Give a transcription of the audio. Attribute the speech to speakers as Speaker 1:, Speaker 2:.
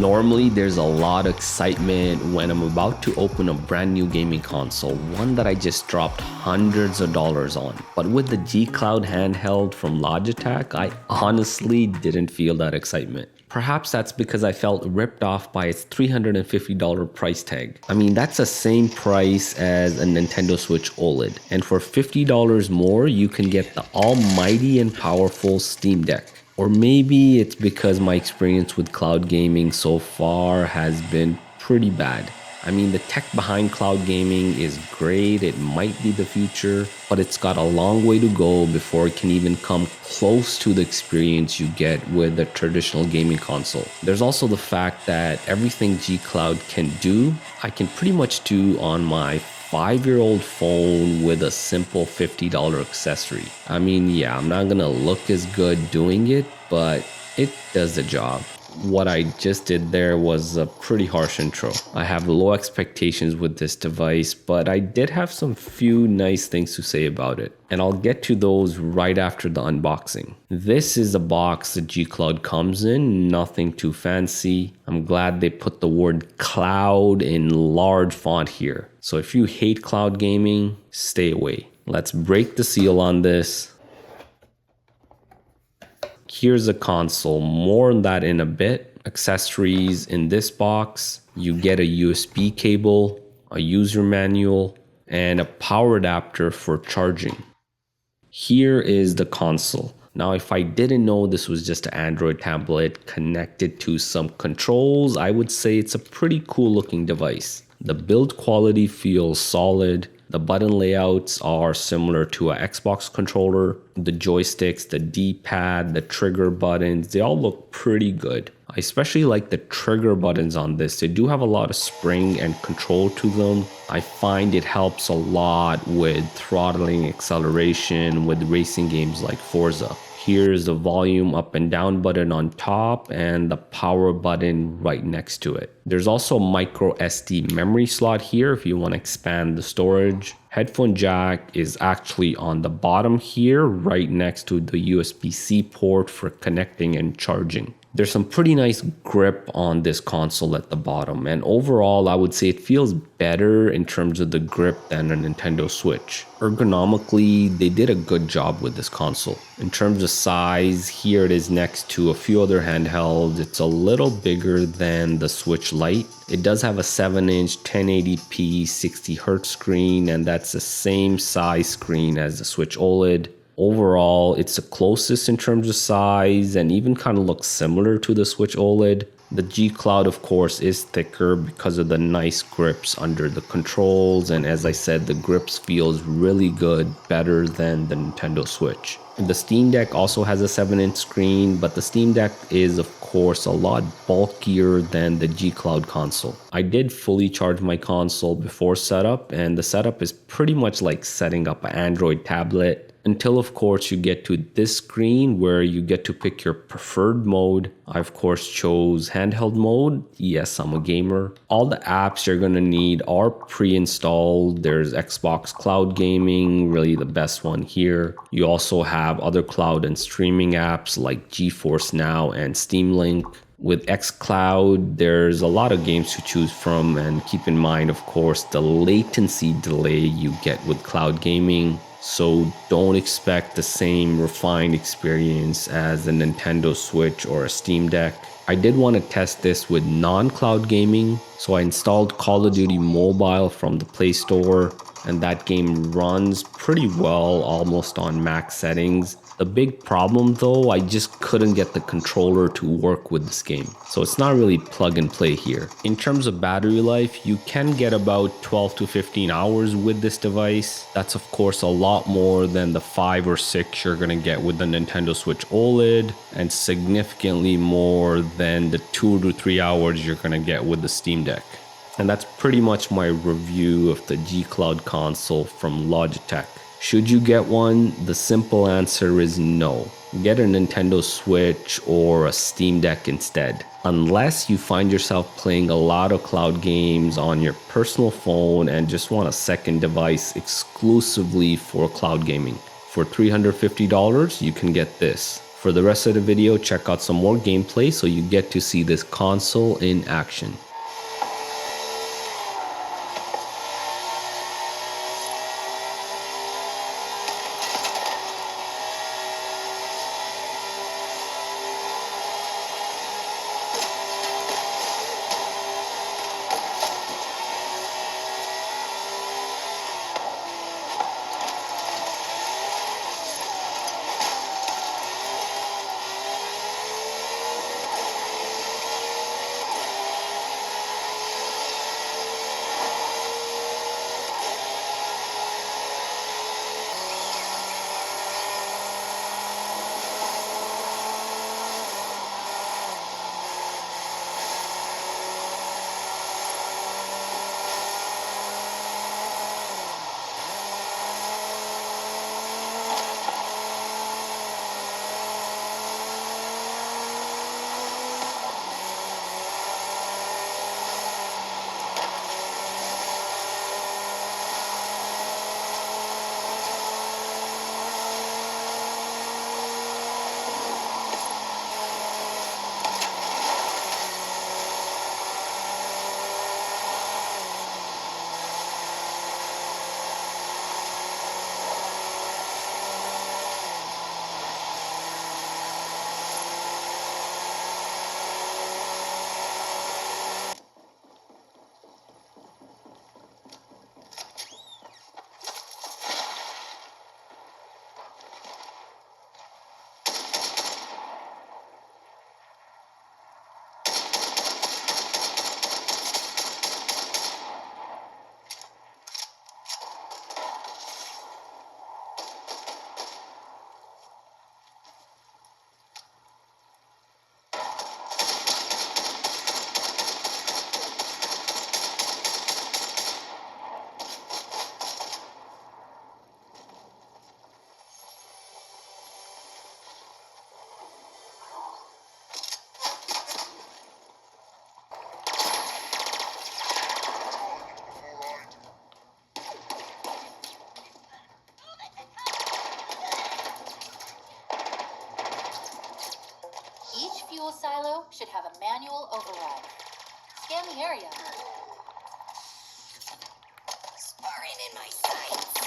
Speaker 1: Normally, there's a lot of excitement when I'm about to open a brand new gaming console, one that I just dropped hundreds of dollars on. But with the G Cloud handheld from Logitech, I honestly didn't feel that excitement. Perhaps that's because I felt ripped off by its $350 price tag. I mean, that's the same price as a Nintendo Switch OLED. And for $50 more, you can get the almighty and powerful Steam Deck. Or maybe it's because my experience with cloud gaming so far has been pretty bad. I mean, the tech behind cloud gaming is great, it might be the future, but it's got a long way to go before it can even come close to the experience you get with a traditional gaming console. There's also the fact that everything G Cloud can do, I can pretty much do on my 5-year-old phone with a simple $50 accessory. I mean, yeah, I'm not gonna look as good doing it, but it does the job. What I just did there was a pretty harsh intro. I have low expectations with this device, but I did have some few nice things to say about it, and I'll get to those right after the unboxing. This is the box the G Cloud comes in, nothing too fancy. I'm glad they put the word cloud in large font here. So if you hate cloud gaming, stay away. Let's break the seal on this. Here's a console, more on that in a bit. Accessories in this box, you get a USB cable, a user manual, and a power adapter for charging. Here is the console. Now, if I didn't know this was just an Android tablet connected to some controls, I would say it's a pretty cool looking device. The build quality feels solid. The button layouts are similar to an Xbox controller. The joysticks, the D-pad, the trigger buttons, they all look pretty good. I especially like the trigger buttons on this. They do have a lot of spring and control to them. I find it helps a lot with throttling acceleration with racing games like Forza. Here's the volume up and down button on top and the power button right next to it. There's also a micro SD memory slot here if you want to expand the storage. Headphone jack is actually on the bottom here, right next to the USB-C port for connecting and charging. There's some pretty nice grip on this console at the bottom, and overall I would say it feels better in terms of the grip than a Nintendo Switch. Ergonomically, they did a good job with this console. In terms of size, here it is next to a few other handhelds. It's a little bigger than the Switch Lite. It does have a 7-inch 1080p 60Hz screen, and that's the same size screen as the Switch OLED. Overall, it's the closest in terms of size and even kind of looks similar to the Switch OLED. The G Cloud, of course, is thicker because of the nice grips under the controls, and as I said, the grips feels really good, better than the Nintendo Switch. The Steam Deck also has a 7-inch screen, but the Steam Deck is of course a lot bulkier than the G Cloud console. I did fully charge my console before setup, and the setup is pretty much like setting up an Android tablet. Until of course you get to this screen where you get to pick your preferred mode. I of course chose handheld mode. Yes, I'm a gamer. All the apps you're gonna need are pre-installed. There's Xbox Cloud Gaming, really the best one here. You also have other cloud and streaming apps like GeForce Now and Steam Link. With xCloud, there's a lot of games to choose from, and keep in mind, of course, the latency delay you get with cloud gaming. So don't expect the same refined experience as a Nintendo Switch or a Steam Deck. I did want to test this with non-cloud gaming, so I installed Call of Duty Mobile from the Play Store, and that game runs pretty well, almost on max settings. The big problem though, I just couldn't get the controller to work with this game. So it's not really plug and play here. In terms of battery life, you can get about 12 to 15 hours with this device. That's of course a lot more than the 5 or 6 you're gonna get with the Nintendo Switch OLED, and significantly more than the 2 to 3 hours you're gonna get with the Steam Deck. And that's pretty much my review of the G Cloud console from Logitech. Should you get one? The simple answer is no. Get a Nintendo Switch or a Steam Deck instead. Unless you find yourself playing a lot of cloud games on your personal phone and just want a second device exclusively for cloud gaming. For $350, you can get this. For the rest of the video, check out some more gameplay so you get to see this console in action.
Speaker 2: Each fuel silo should have a manual override. Scan the area. Sparring in my sights.